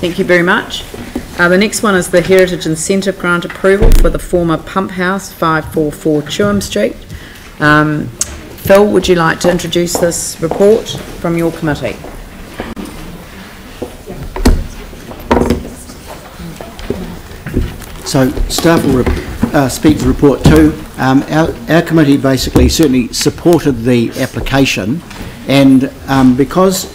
Thank you very much. The next one is the Heritage Incentive Grant approval for the former Pumphouse, 544 Tuam Street. Phil, would you like to introduce this report from your committee? So staff will speak to report 2. Our committee basically certainly supported the application, and because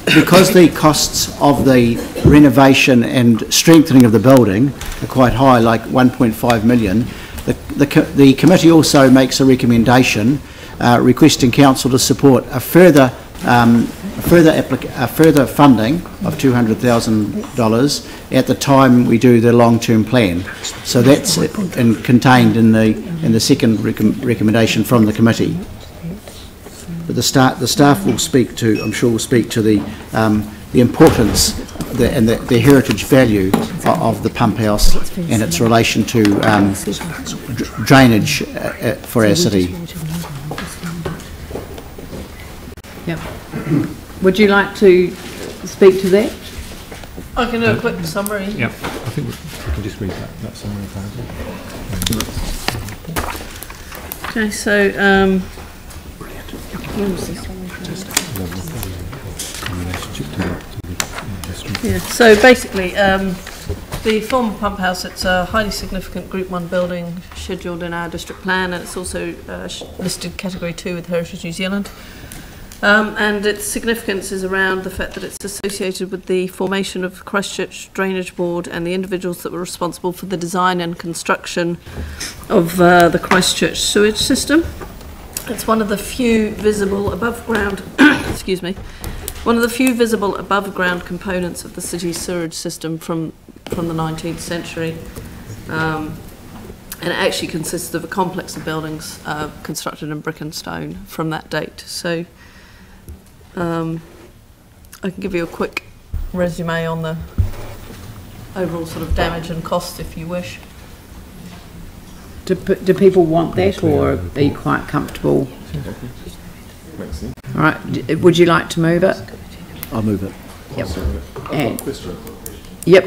the costs of the renovation and strengthening of the building are quite high, like 1.5 million, the committee also makes a recommendation requesting council to support a further funding of $200,000 at the time we do the long-term plan. So that's contained in the second recommendation from the committee. But the staff will speak to, I'm sure, will speak to the importance and the heritage value of the pump house and its relation to drainage for our city. Yep. Would you like to speak to that? I can do a quick summary. Yeah, I think we can just read that summary. Okay, so yeah, so basically the former pump house, it's a highly significant Group 1 building scheduled in our district plan, and it's also listed Category 2 with Heritage New Zealand. And its significance is around the fact that it's associated with the formation of Christchurch Drainage Board and the individuals that were responsible for the design and construction of the Christchurch sewage system. It's one of the few visible above ground excuse me, one of the few visible above ground components of the city's sewage system from the 19th century. And it actually consists of a complex of buildings constructed in brick and stone from that date. So I can give you a quick resume on the overall sort of damage and cost if you wish. Do people want that, or are you quite comfortable? All right, would you like to move it? I'll move it. Yep. I've got a question. Yep.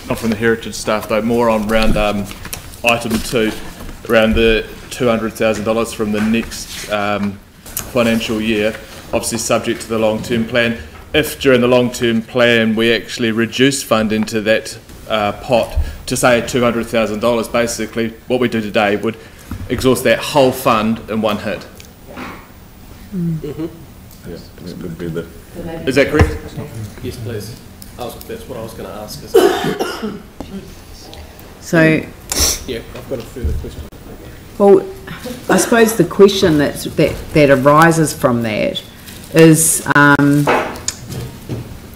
Not from the heritage staff though, more on around item 2, around the $200,000 from the next financial year, obviously subject to the long-term plan. If during the long-term plan we actually reduce funding to that pot to say $200,000, basically what we do today would exhaust that whole fund in one hit. Mm-hmm. Yeah, that could be the... Is that correct? Yes, please. That's what I was going to ask. So, yeah, I've got a further question. well, I suppose the question that arises from that is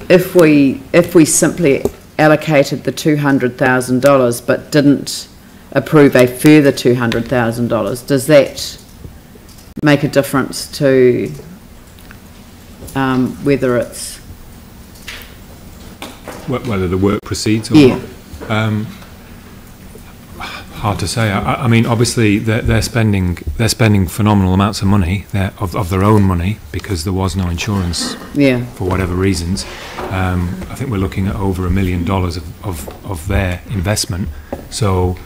if we simply allocated the $200,000 but didn't approve a further $200,000, does that make a difference to whether it's whether the work proceeds or not? Hard to say. I mean, obviously they're spending phenomenal amounts of money of their own money, because there was no insurance for whatever reasons. I think we're looking at over $1 million of their investment. So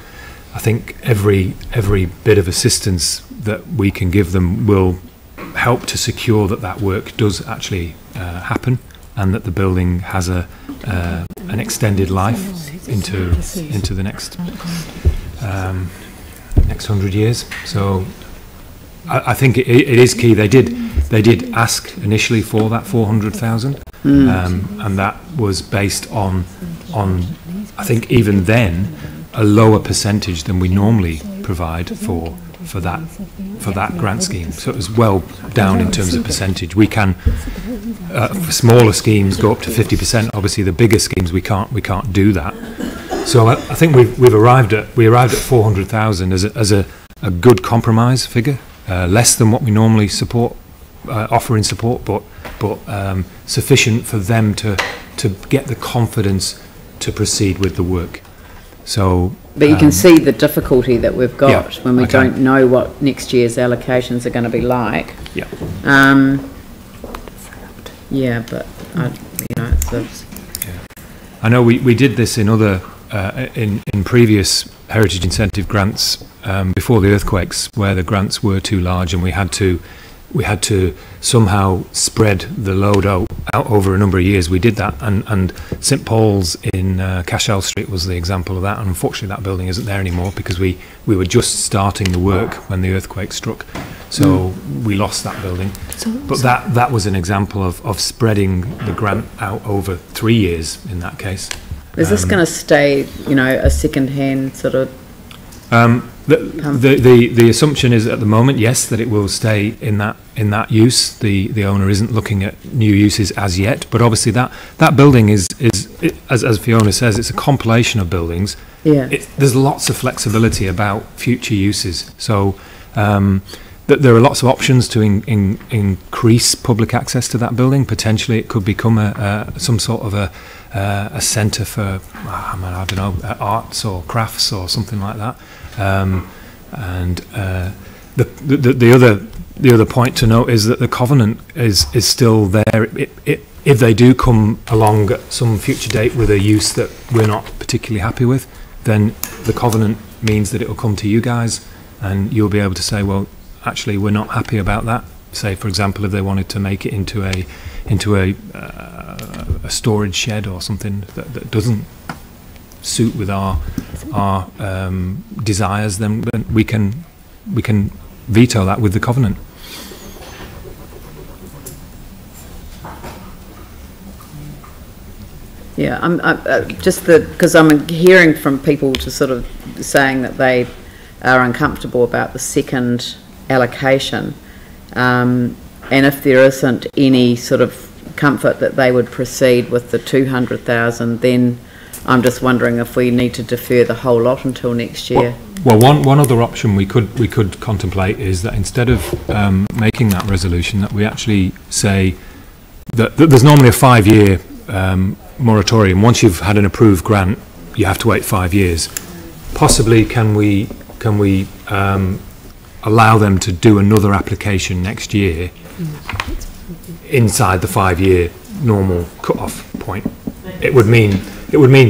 I think every bit of assistance that we can give them will help to secure that work does actually happen, and that the building has an extended life into the next 100 years. So I think it is key. They did ask initially for that 400,000, and that was based on I think even then a lower percentage than we normally provide for that grant scheme. So it was well down in terms of percentage. We can for smaller schemes go up to 50%. Obviously the bigger schemes we can't do that. So I think we arrived at 400,000 as a good compromise figure, less than what we normally offer in support, but sufficient for them to get the confidence to proceed with the work. So, but you can see the difficulty that we've got when we don't know what next year's allocations are going to be like. Yeah. Yeah, but positives. I know we did this in other in previous heritage incentive grants before the earthquakes, where the grants were too large and we had to somehow spread the load out over a number of years. We did that, and St Paul's in Cashel Street was the example of that, and unfortunately that building isn't there anymore because we were just starting the work when the earthquake struck, so we lost that building. But that was an example of spreading the grant out over 3 years in that case. Is this going to stay, you know, a second-hand sort of? The assumption is at the moment, yes, that it will stay in that use. The owner isn't looking at new uses as yet, but obviously that building is as Fiona says, it's a compilation of buildings. Yeah. There's lots of flexibility about future uses. So there are lots of options to increase public access to that building. Potentially, it could become some sort of a centre for I don't know, arts or crafts or something like that. The other point to note is that the covenant is still there. If they do come along at some future date with a use that we're not particularly happy with, then the covenant means that it will come to you guys, and you'll be able to say, well, actually, we're not happy about that. Say, for example, if they wanted to make it into a storage shed or something that doesn't suit with our desires, then we can veto that with the covenant. Yeah, I'm just because I'm hearing from people to sort of saying that they are uncomfortable about the second allocation, and if there isn't any sort of comfort that they would proceed with the 200,000, then I'm just wondering if we need to defer the whole lot until next year. Well, one other option we could contemplate is that instead of making that resolution, that we actually say that there's normally a 5-year moratorium. Once you've had an approved grant, you have to wait 5 years. Possibly, can we allow them to do another application next year inside the 5-year normal cut-off point? It would mean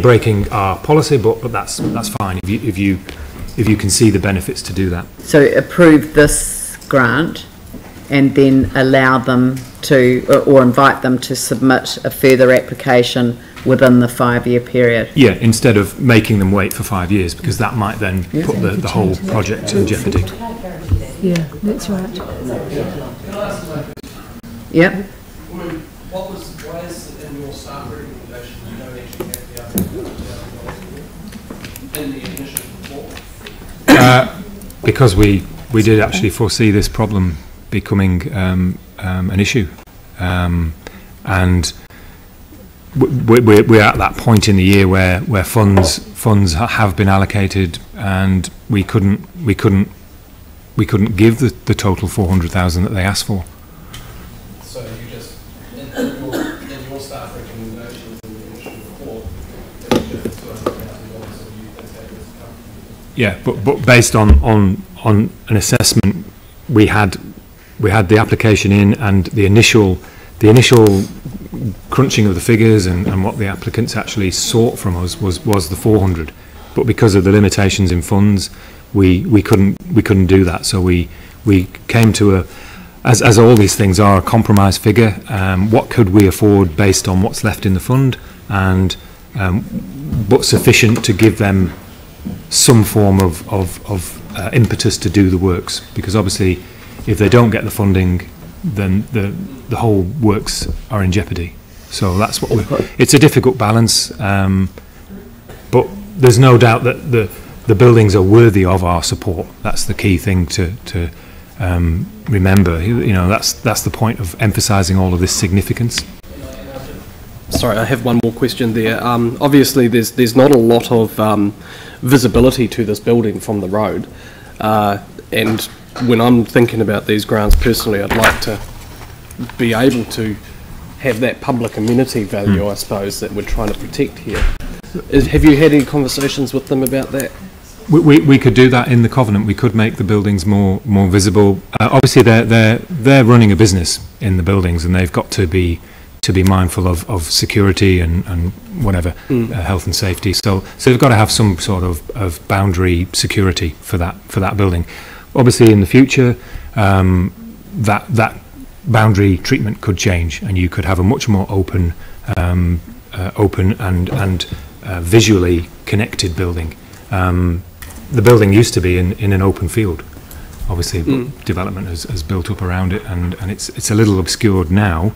breaking our policy, but that's fine if you can see the benefits to do that. So approve this grant and then allow them to, or invite them to submit a further application within the 5-year period. Yeah, instead of making them wait for 5 years, because that might then put the whole project in jeopardy. Yeah, that's right. Yep. Why is in your staff recommendation you don't actually have the in the initial report? Because we did actually foresee this problem becoming an issue, and we're at that point in the year where funds have been allocated, and we couldn't give the total 400,000 that they asked for. So you just in your staff recommendations in the initial report, it was just $200,000, so you think that was comfortable? Yeah, but based on an assessment, we had the application in, and the initial crunching of the figures and what the applicants actually sought from us was the 400. But because of the limitations in funds, we couldn't do that. So we came to as all these things are, a compromise figure. What could we afford based on what's left in the fund, and what's sufficient to give them some form of impetus to do the works, because obviously if they don't get the funding, then the whole works are in jeopardy. So that's what it's a difficult balance, but there's no doubt that the buildings are worthy of our support. That's the key thing to remember. You know, that's the point of emphasising all of this significance. Sorry, I have one more question there. Obviously, there's not a lot of visibility to this building from the road, and when I'm thinking about these grants personally, I'd like to be able to have that public amenity value, I suppose, that we're trying to protect here. Have you had any conversations with them about that? We could do that in the covenant. We could make the buildings more visible. Obviously, they're running a business in the buildings, and they've got to be to be mindful of security and whatever, health and safety. So they've got to have some sort of boundary security for that building. Obviously, in the future, that boundary treatment could change, and you could have a much more open and visually connected building. The building used to be in an open field. Obviously, development has built up around it, and it's a little obscured now.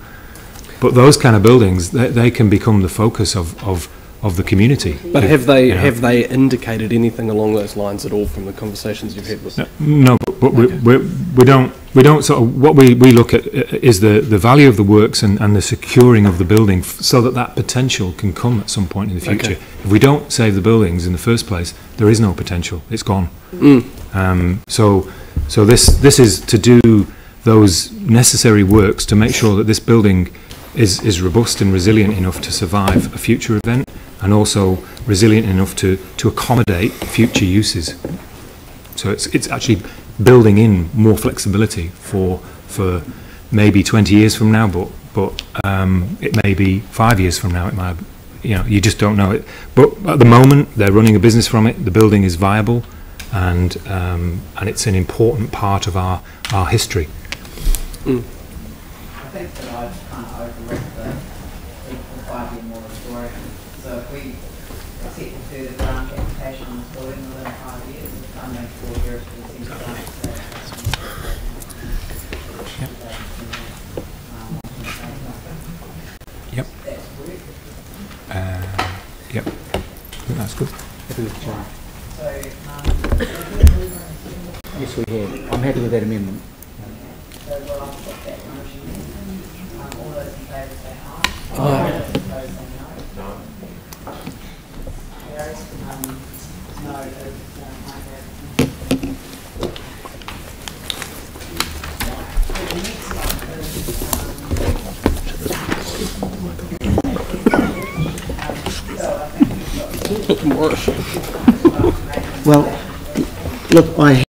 But those kind of buildings, they can become the focus of the community. But have they indicated anything along those lines at all from the conversations you've had with them? No, but we don't sort of, what we look at is the value of the works and the securing of the building so that potential can come at some point in the future. Okay. If we don't save the buildings in the first place, there is no potential. It's gone. So this is to do those necessary works to make sure that this building is robust and resilient enough to survive a future event, and also resilient enough to accommodate future uses. So it's actually building in more flexibility for maybe 20 years from now, but it may be 5 years from now. It might, you just don't know it. But at the moment, they're running a business from it. The building is viable, and it's an important part of our history. I think that I've kind of overlooked the 5-year moratorium. So if we accept a further grant application on this building within 5 years, it's done make 4 years for the centre grant. Yep. Yep. I think that's good. Yes, we have. I'm happy with that amendment. So we'll put that motion in. All those in favour say aye. Aye. All those opposed say no. No. Carries. No is Well, look, I